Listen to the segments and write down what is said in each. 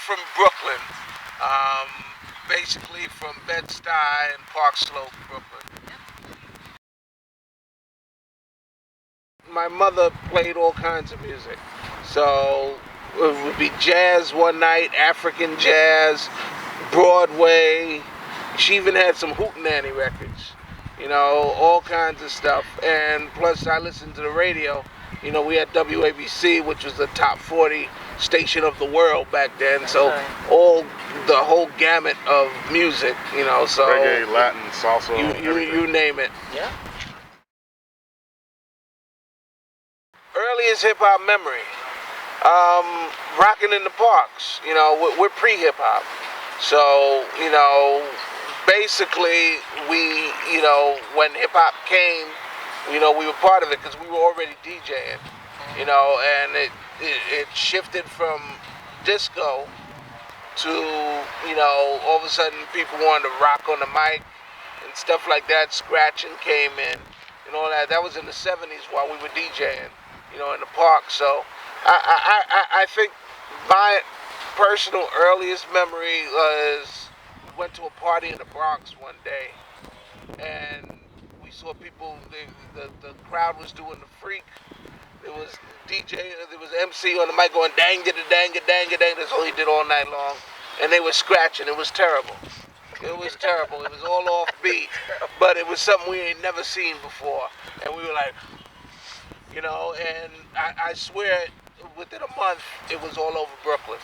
from Brooklyn, basically from Bed-Stuy and Park Slope, Brooklyn. My mother played all kinds of music, so it would be jazz one night, African jazz, Broadway. She even had some hootenanny records, all kinds of stuff. And plus, I listened to the radio. We had WABC, which was the top 40 station of the world back then. So the whole gamut of music, so reggae, Latin, salsa, you name it. Yeah. Earliest hip hop memory, rocking in the parks. We're pre-hip hop, so basically we, when hip hop came, we were part of it because we were already DJing, and it shifted from disco to, all of a sudden people wanted to rock on the mic and stuff like that. Scratching came in and all that. That was in the 70s while we were DJing, in the park. So I think my personal earliest memory was we went to a party in the Bronx one day, and we saw people. The crowd was doing the freak. There was there was MC on the mic going dang it, dang it, dang it, dang. That's all he did all night long, and they were scratching. It was terrible. It was terrible. It was all off beat, but it was something we ain't never seen before, and we were like, and I swear within a month it was all over Brooklyn,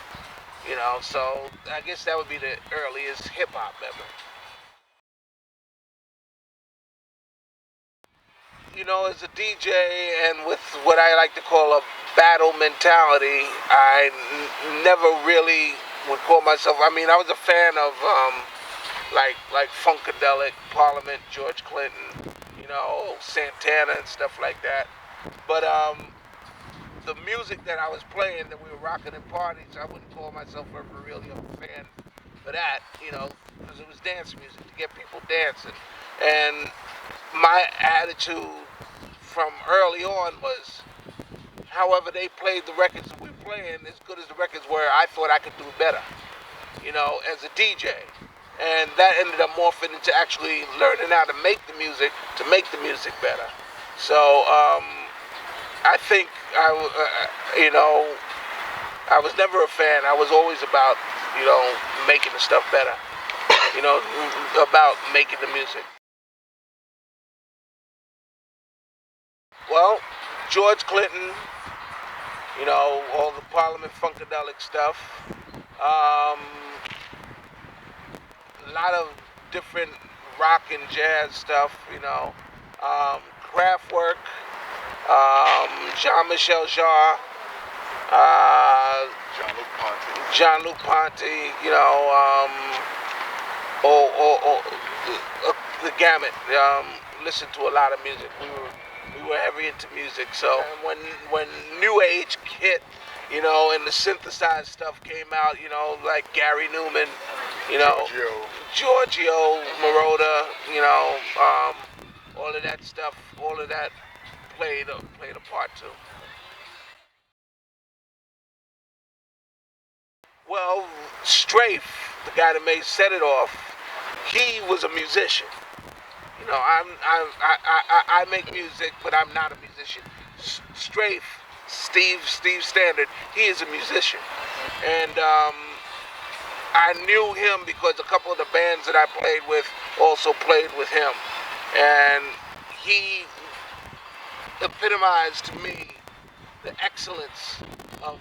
so I guess that would be the earliest hip hop memory. As a DJ and with what I like to call a battle mentality, I never really would call myself, I was a fan of like Funkadelic, Parliament, George Clinton, Santana and stuff like that. But the music that I was playing, that we were rocking in parties, I wouldn't call myself ever really a fan for that, because it was dance music to get people dancing. And my attitude from early on was, however they played the records that we were playing, as good as the records were, I thought I could do better, as a DJ. And that ended up morphing into actually learning how to make the music better. So I think I was never a fan. I was always about, making the stuff better, about making the music. Well, George Clinton, all the Parliament Funkadelic stuff, a lot of different rock and jazz stuff, Kraftwerk, Jean-Michel Jarre, Jean-Luc Ponty, the gamut. Listened to a lot of music. We were heavy into music. So when New Age hit, and the synthesized stuff came out, like Gary Newman, Giorgio Moroder, all of that stuff, all of that played a part too. Well, Strafe, the guy that made Set It Off, he was a musician. I make music, but I'm not a musician. Strafe, Steve Standard, he is a musician, and I knew him because a couple of the bands that I played with also played with him, and he epitomized to me the excellence of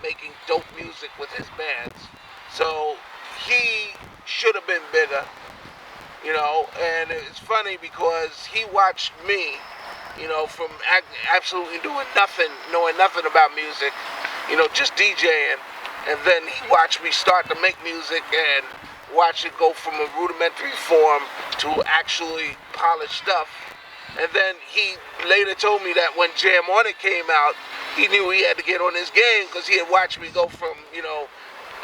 making dope music with his bands. So he should have been bigger, and it's funny because he watched me, from absolutely doing nothing, knowing nothing about music, just DJing, and then he watched me start to make music and watch it go from a rudimentary form to actually polished stuff. And then he later told me that when Jam On It came out, he knew he had to get on his game because he had watched me go from,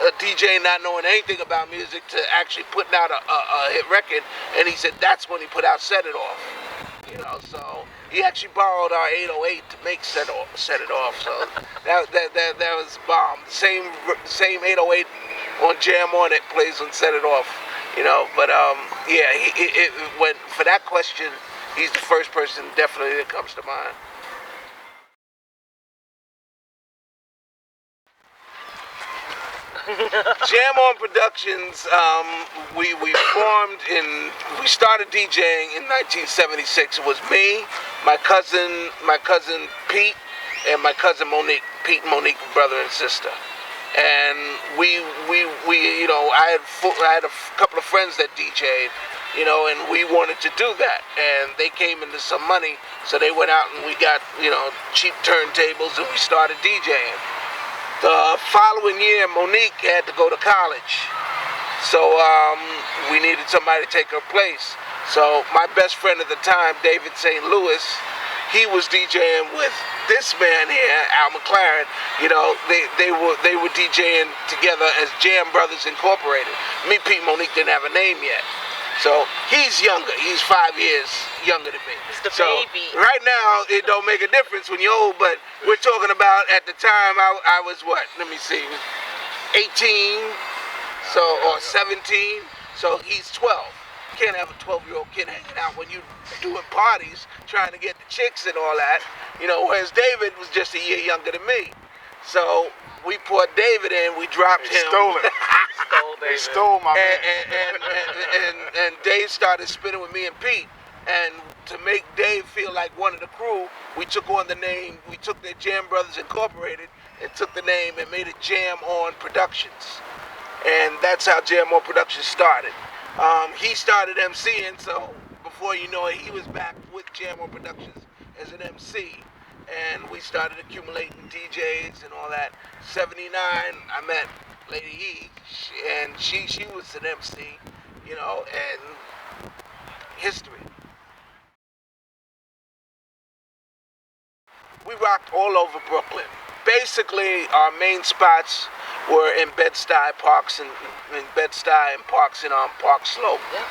a DJ not knowing anything about music to actually putting out a hit record. And he said that's when he put out Set It Off. You know, so he actually borrowed our 808 to make set it off. So that was bomb. Same 808 on Jam On It plays on Set It Off. You know, but yeah, when for that question, he's the first person definitely that comes to mind. Jam On Productions, we started DJing in 1976. It was me, my cousin Pete, and my cousin Monique. Pete and Monique were brother and sister. And we you know, I had a couple of friends that DJ'd, you know, and we wanted to do that. And they came into some money, so they went out and we got, you know, cheap turntables and we started DJing. The following year, Monique had to go to college, so we needed somebody to take her place. So my best friend at the time, David St. Louis, he was DJing with this man here, Al McLaren. You know, they were DJing together as Jam Brothers Incorporated. Me, Pete, Monique didn't have a name yet. So he's younger. He's 5 years younger than me. He's the so baby. Right now, it don't make a difference when you're old, but we're talking about at the time I was what? Let me see, 18, so or 17. So he's 12. You can't have a 12-year-old kid hanging out when you're doing parties, trying to get the chicks and all that. You know, whereas David was just a year younger than me. So we put David in, we dropped him. Stole it. They stole my man. And Dave started spinning with me and Pete. And to make Dave feel like one of the crew, we took on the name, we took the Jam Brothers Incorporated and took the name and made it Jam On Productions. And that's how Jam On Productions started. He started MCing, so before you know it, he was back with Jam On Productions as an MC. And we started accumulating DJs and all that. 79, I met Lady E, and she was an MC, you know, and history. We rocked all over Brooklyn. Basically, our main spots were in Bed-Stuy Parks and Parks in Park Slope. Yeah.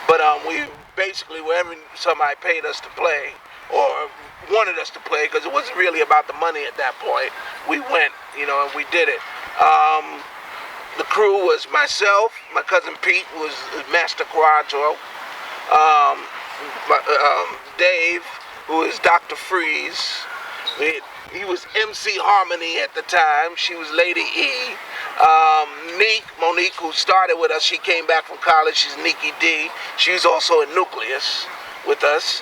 But we basically, wherever somebody paid us to play or wanted us to play, because it wasn't really about the money at that point, we went, you know, and we did it. The crew was myself, my cousin Pete was Master Quadro, Dave, who is Dr. Freeze. He was MC Harmony at the time. She was Lady E. Monique, who started with us, she came back from college. She's Nikki D. She's also in Newcleus with us.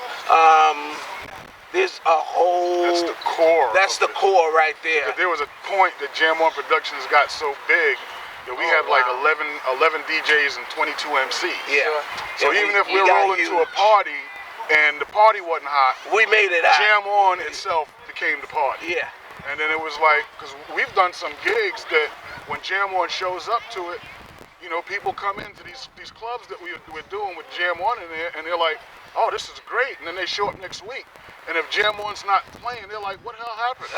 There's a whole... That's the core. That's the core right there. There was a point that Jam On Productions got so big that we had like 11 DJs and 22 MCs. Yeah. So even if we're rolling to a party and the party wasn't hot, we made it out. Jam On itself became the party. Yeah. And then it was like, because we've done some gigs that when Jam On shows up to it, you know, people come into these clubs that we're doing with Jam On in there, and they're like, oh, this is great. And then they show up next week. And if Jam On's not playing, they're like, what the hell happened?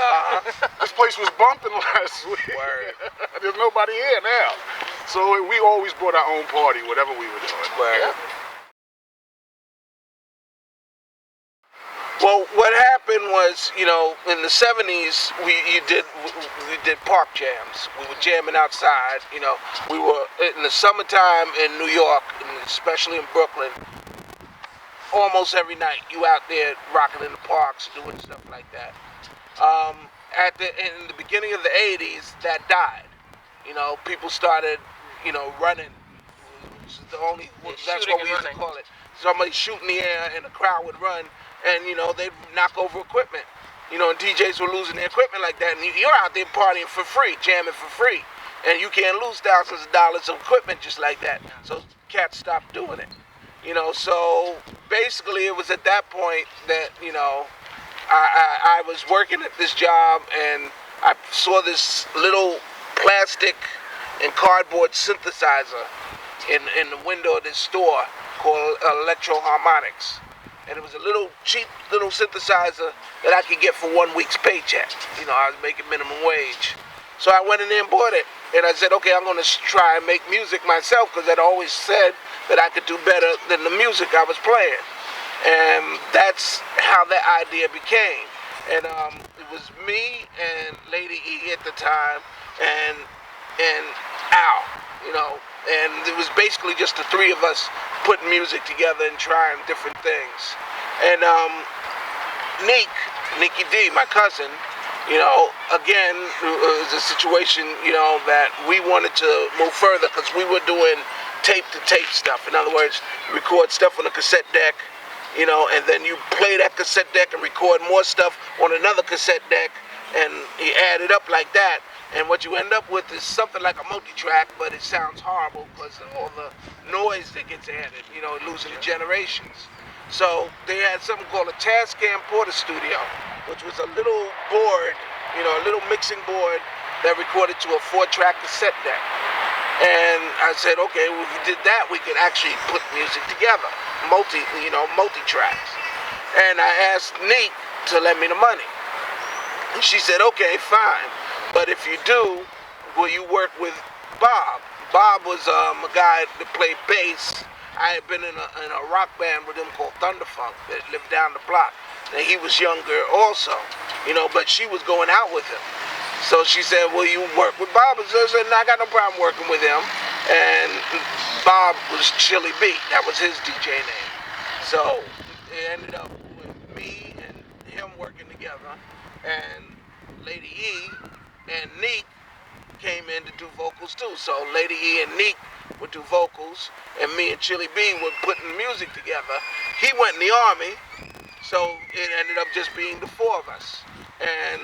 This place was bumping last week. There's nobody here now. So we always brought our own party, whatever we were doing. Yeah. Well, what happened was, you know, in the 70s, we did park jams. We were jamming outside, you know. We were in the summertime in New York, and especially in Brooklyn. Almost every night, you out there rocking in the parks, doing stuff like that. In the beginning of the 80s, that died. You know, people started, you know, running. That's what we used to call it. Somebody shoot in the air and the crowd would run, and you know, they'd knock over equipment. You know, and DJs were losing their equipment like that, and you're out there partying for free, jamming for free, and you can't lose thousands of dollars of equipment just like that. So cats stopped doing it. You know, so basically it was at that point that, you know, I was working at this job and I saw this little plastic and cardboard synthesizer in the window of this store called Electro Harmonics. And it was a little cheap little synthesizer that I could get for 1 week's paycheck. You know, I was making minimum wage. So I went in there and bought it. And I said, okay, I'm going to try and make music myself, because I'd always said that I could do better than the music I was playing. And that's how that idea became. And it was me and Lady E at the time, and Al, you know, and it was basically just the three of us putting music together and trying different things. And Nikki D, my cousin, you know, again, it was a situation, you know, that we wanted to move further because we were doing tape-to-tape stuff. In other words, record stuff on a cassette deck, you know, and then you play that cassette deck and record more stuff on another cassette deck, and you add it up like that. And what you end up with is something like a multi-track, but it sounds horrible because of all the noise that gets added, you know, losing the generations. So they had something called a Tascam Porter Studio, which was a little board, you know, a little mixing board that recorded to a 4-track cassette deck. And I said, okay, well, if we did that, we could actually put music together, multi-tracks. And I asked Neek to lend me the money. And she said, okay, fine. But if you do, will you work with Bob? Bob was a guy that played bass. I had been in a rock band with him called Thunderfunk that lived down the block. And he was younger also, you know, but she was going out with him. So she said, will you work with Bob? And so I said, no, I got no problem working with him. And Bob was Chili B. That was his DJ name. So it ended up with me and him working together. And Lady E and Neek came in to do vocals too. So Lady E and Neek would do vocals, and me and Chili B were putting the music together. He went in the Army, so it ended up just being the four of us. And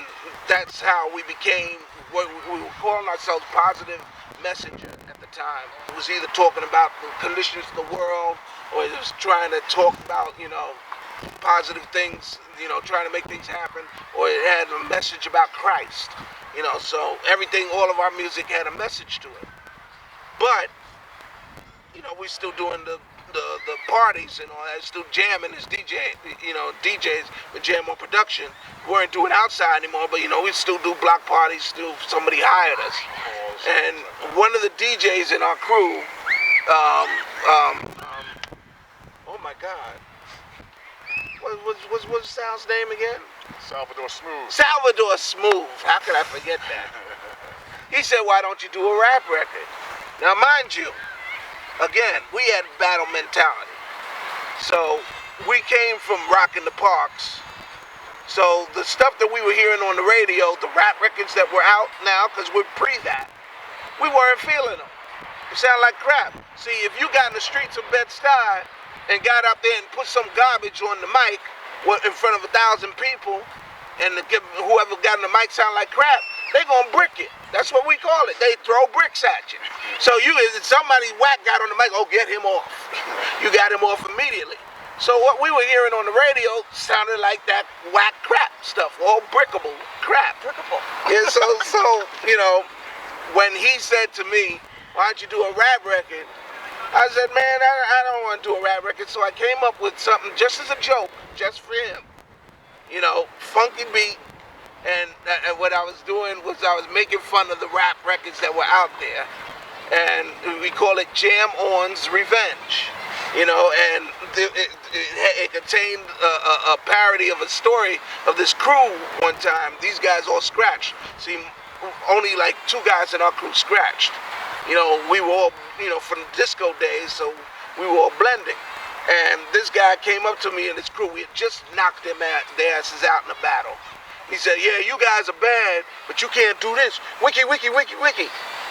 that's how we became what we were calling ourselves Positive Messenger at the time. It was either talking about the conditions of the world, or it was trying to talk about, you know, positive things, you know, trying to make things happen, or it had a message about Christ, you know. So everything, all of our music had a message to it. But you know, we're still doing the parties and all that, still jamming as DJ, you know, DJs with Jam on Production. We weren't doing outside anymore, but you know, we still do block parties, still somebody hired us. And one of the DJs in our crew, oh my God, what's Sal's name again? Salvador Smooth. Salvador Smooth, how could I forget that? He said, why don't you do a rap record? Now mind you, again, we had battle mentality. So we came from rocking the parks. So the stuff that we were hearing on the radio, the rap records that were out now, because we're pre that, we weren't feeling them. It sounded like crap. See, if you got in the streets of Bed-Stuy and got up there and put some garbage on the mic in front of 1,000 people, and whoever got in the mic sound like crap, they gonna brick it. That's what we call it. They throw bricks at you. So if somebody whack got on the mic, oh, get him off. You got him off immediately. So what we were hearing on the radio sounded like that whack crap stuff, all brickable crap. Brickable. Yeah, so you know, when he said to me, why don't you do a rap record? I said, man, I don't want to do a rap record. So I came up with something just as a joke, just for him. You know, funky beat. And what I was doing was I was making fun of the rap records that were out there. And we call it Jam On's Revenge. You know, and it contained a parody of a story of this crew one time. These guys all scratched. See, only like 2 guys in our crew scratched. You know, we were all, you know, from disco days, so we were all blending. And this guy came up to me and his crew. We had just knocked their asses out in a battle. He said, yeah, you guys are bad, but you can't do this. Wiki, wiki, wiki, wiki.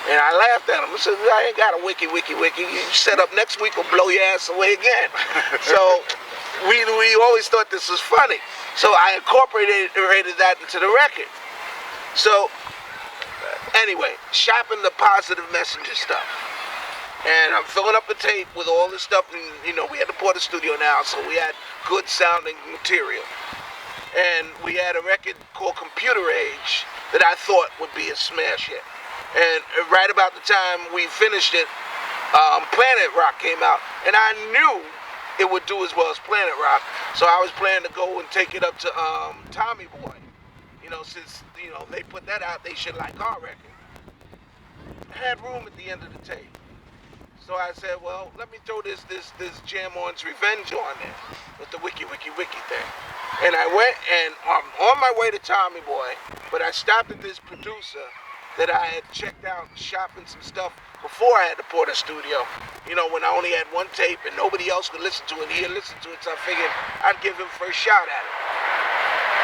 And I laughed at him. I said, I ain't got a wiki, wiki, wiki. You set up next week, we'll blow your ass away again. So we always thought this was funny. So I incorporated that into the record. So anyway, shopping the Positive Messenger stuff. And I'm filling up the tape with all this stuff. And, you know, we had the Porter Studio now, so we had good sounding material. And we had a record called Computer Age that I thought would be a smash hit. And right about the time we finished it, Planet Rock came out. And I knew it would do as well as Planet Rock. So I was planning to go and take it up to Tommy Boy. You know, since, you know, they put that out, they should like our record. I had room at the end of the tape. So I said, well, let me throw this Jam On's Revenge on there with the Wiki-Wikki thing. And I went, and I'm on my way to Tommy Boy, but I stopped at this producer that I had checked out shopping some stuff before I had the Porter studio. You know, when I only had one tape and nobody else could listen to it. He had listened to it, so I figured I'd give him first shot at it.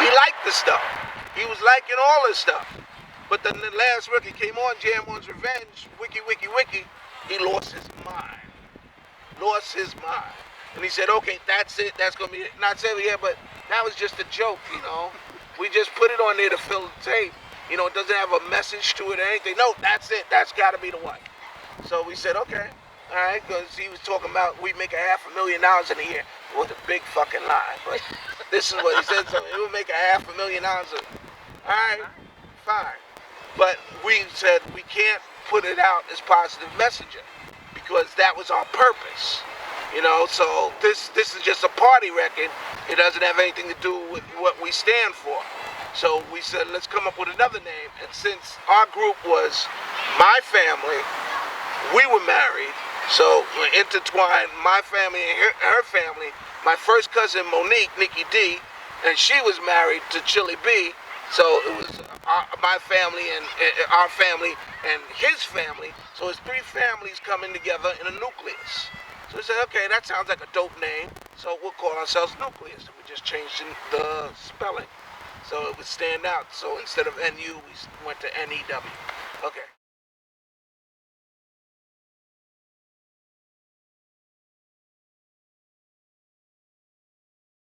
He liked the stuff. He was liking all this stuff. But then the last record came on, Jam On's Revenge, Wiki-Wikki, he lost his mind. Lost his mind. And he said, okay, that's it, that's gonna be it. Not saying, yeah, but that was just a joke, you know. We just put it on there to fill the tape. You know, it doesn't have a message to it or anything. No, that's it, that's gotta be the one. So we said, okay, all right, because he was talking about we make $500,000 in a year. It was a big fucking lie, but this is what he said, so it would make $500,000 a all right, fine. But we said we can't put it out as positive messenger because that was our purpose. You know, so this is just a party record. It doesn't have anything to do with what we stand for. So we said, let's come up with another name. And since our group was my family, we were married. So we're intertwined, my family and her family. My first cousin, Monique, Nikki D, and she was married to Chili B. So it was my family and our family and his family. So it's three families coming together in a nucleus. So we said, okay, that sounds like a dope name. So we'll call ourselves Newcleus. And we just changed the spelling so it would stand out. So instead of NU, we went to NEW. Okay.